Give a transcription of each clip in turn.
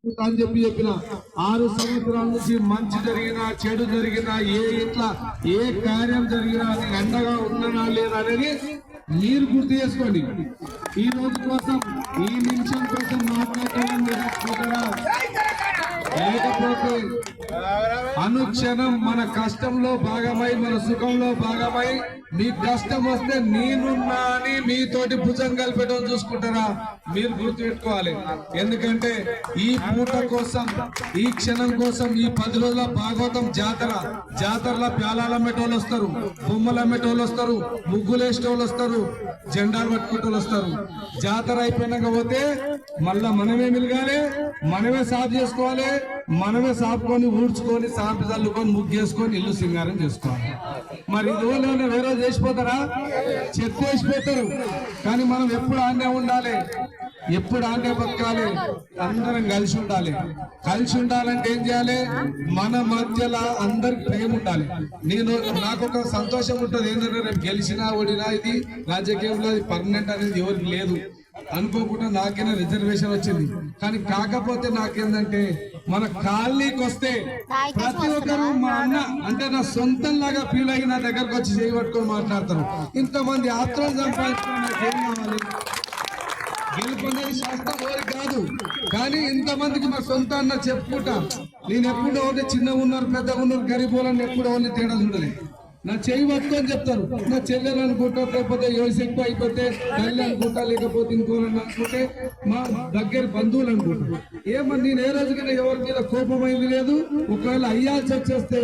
అని చెప్పిన 6 సంవత్సరాల నుంచి మంచి జరిగినా చెడు జరిగినా ఇంట్లో ఏ కార్యం జరిగినా నేను అండగా ఉన్నానా లేదా అనేది మీరు గుర్తు చేసుకోండి. ఈ రోజు కోసం ఈ నిమిషం కోసం మాట్లాడటం లేకపోతే అనుక్షణం మన కష్టంలో భాగమై మన సుఖంలో భాగమై మీ కష్టం వస్తే నేనున్నా అని మీతోటి భుజం కలిపేయడం చూసుకుంటారా మీరు గుర్తుపెట్టుకోవాలి. ఎందుకంటే ఈ పూట కోసం ఈ క్షణం కోసం ఈ 10 రోజుల భాగవతం జాతరలో ప్యాలాలు అమ్మేటోళ్ళు వస్తారు, బొమ్మలు అమ్మేటోళ్ళు వస్తారు, ముగ్గులు వేసేటోళ్ళు వస్తారు, జెండాలు పట్టుకుంటోళ్ళు వస్తారు. జాతర అయిపోయినాక పోతే మళ్ళా మనమే మిలగాలి, మనమే సాఫ్ చేసుకోవాలి, మనమే సాపుకొని ఊడ్చుకొని సాంపి చల్లుకొని ముగ్గేసుకొని ఇల్లు సింగారం చేసుకోవాలి. మరి ఇది వేరే చేసిపోతారా? చెత్త వేసిపోతారు. కానీ మనం ఎప్పుడు ఆనే ఉండాలి, ఎప్పుడు ఆనే బతకాలి, అందరం కలిసి ఉండాలి. కలిసి ఉండాలంటే ఏం చేయాలి? మన మధ్యలో అందరికి ప్రేమ ఉండాలి. నాకు ఒక సంతోషం ఉంటుంది ఏంటంటే రేపు గెలిచినా ఓడినా ఇది రాజకీయంలో పర్మనెంట్ అనేది ఎవరికి లేదు. అనుకోకుండా నాకైనా రిజర్వేషన్ వచ్చింది. కానీ కాకపోతే నాకేందంటే మన కాలనీకి వస్తే ప్రతి ఒక్కరు మా అన్న అంటే నా సొంతం లాగా ఫీల్ అయ్యి నా దగ్గరకు వచ్చి చేయబట్టుకొని మాట్లాడతారు. ఇంతమంది ఆత్రం సంపాదించుకుని నాకేం కావాలి? గెలుపొందేది శాస్త్రం ఎవరికి కాదు. కానీ ఇంతమందికి మా సొంత అన్న చెప్పుకుంటా. నేను ఎప్పుడు ఒకటి చిన్నగా ఉన్నారు, పెద్దగా ఉన్నారు, గరీబోళ్ళని ఎప్పుడు ఒకటి తేడా చూడలే. నా చెయ్యి పట్టుకొని చెప్తారు. నా చెల్లెలు అనుకుంటా, లేకపోతే వయసు ఎక్కువ అయిపోతే తల్లి అనుకుంటా, లేకపోతే ఇంకోనని అనుకుంటే మా దగ్గర బంధువులు అనుకుంటారు. ఏమని నేను ఏ రోజుకైనా ఎవరి మీద కోపమైంది లేదు. ఒకవేళ అయ్యాల్సి వచ్చేస్తే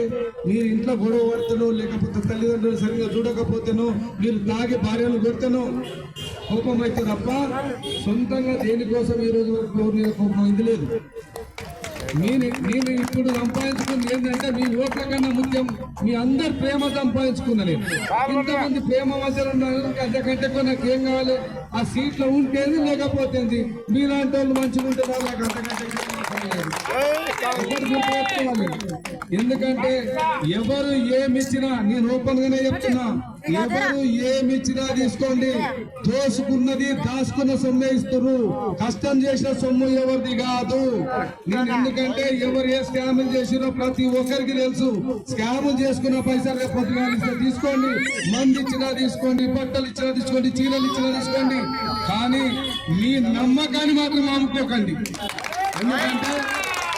మీరు ఇంట్లో గొడవ పడుతానో, లేకపోతే తల్లిదండ్రులు సరిగ్గా చూడకపోతేనో, మీరు తాగి భార్యను కొడితేనో కోపం అయితే తప్ప సొంతంగా దేనికోసం ఈ రోజు ఎవరి మీద కోపమైంది లేదు. నేను ఇప్పుడు సంపాదించుకుంది ఏంటంటే మీ ఓట్ల కన్నా ముఖ్యం మీ అందరు ప్రేమ సంపాదించుకున్నా. నేను ఇంతమంది ప్రేమ మధ్యలో అంతకంటే నాకు ఏం కావాలి? ఆ సీట్లో ఉంటేది లేకపోతే మీలాంటి వాళ్ళు మంచిగా ఉంటే నాకు అంతకంటే ఎందుకంటే ఎవరు ఏమిచ్చినా నేను ఓపెన్ గానే చెప్తున్నా, ఎవరు ఏమిచ్చినా తీసుకోండి. దోసుకున్నది దాచుకున్న సొమ్మే ఇస్తారు, కష్టం చేసిన సొమ్ము ఎవరిది కాదు. నేను ఎందుకంటే ఎవరు ఏ స్కాములు చేసినో ప్రతి ఒక్కరికి తెలుసు. స్కాములు చేసుకున్న పైసలు పొద్దుగా తీసుకోండి, మంది ఇచ్చినా తీసుకోండి, బట్టలు ఇచ్చినా తీసుకోండి, చీరలు ఇచ్చినా తీసుకోండి. కానీ మీ నమ్మకాన్ని మాత్రం అమ్ముకోకండి. ఎందుకంటే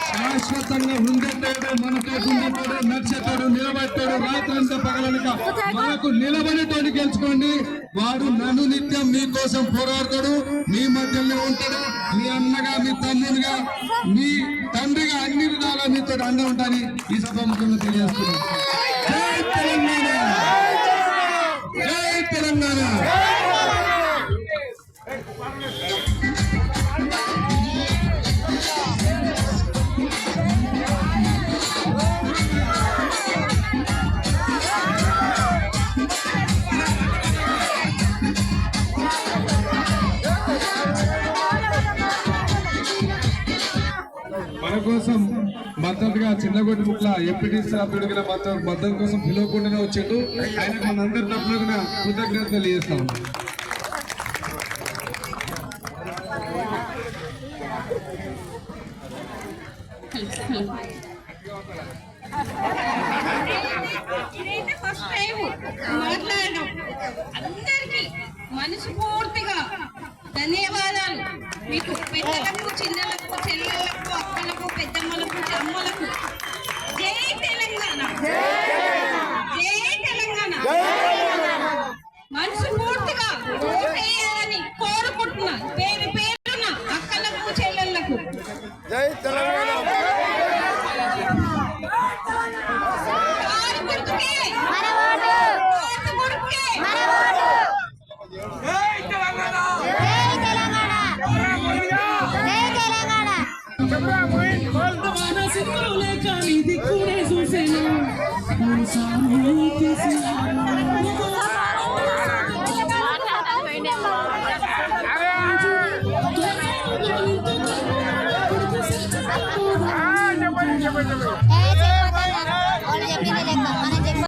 శాశ్వతంగా ఉండేటాడు, మనతో ఉండేటాడు, నడిచేటాడు, నిలబెట్టాడు, రాత్రంతా పగలనక మనకు నిలబడేటోడు గెలుచుకోండి. వాడు నన్ను నిత్యం మీకోసం పోరాడతాడు, మీ మధ్యలో ఉంటాడు, మీ అన్నగా, మీ తమ్ముడిగా, మీ తండ్రిగా అన్ని విధాలా మీతో అండ ఉంటాని ఈ సభాముఖంగా తెలియజేస్తున్నాను. జై తెలంగాణ, జై తెలంగాణ. మన కోసం మద్దతుగా చిన్నగొడ్డి ముట్ల ఎంపీటీసీ అభ్యర్థిగా మద్దతు కోసం పిలవకుండానే వచ్చాడు. ఆయనకు మనందరి తరఫున కృతజ్ఞతలు తెలియజేస్తా ఉన్నాం. ఇదైతే ఫస్ట్ టైం మాట్లాడడం. అందరికి మనస్ఫూర్తిగా ధన్యవాదాలు. మీకు పెద్దలకు, చిన్నలకు, చెల్లెలకు, అక్కలకు, పెద్దమ్మలకు, అమ్మలకు జై తెలంగాణ, జై తెలంగాణ. మనస్ఫూర్తిగా ఓటేయాలని కోరుకుంటున్నాను. పేరు పేరున అక్కలకు, చెల్లెళ్లకు జై తెలంగాణ. దిక్కునే చూసేను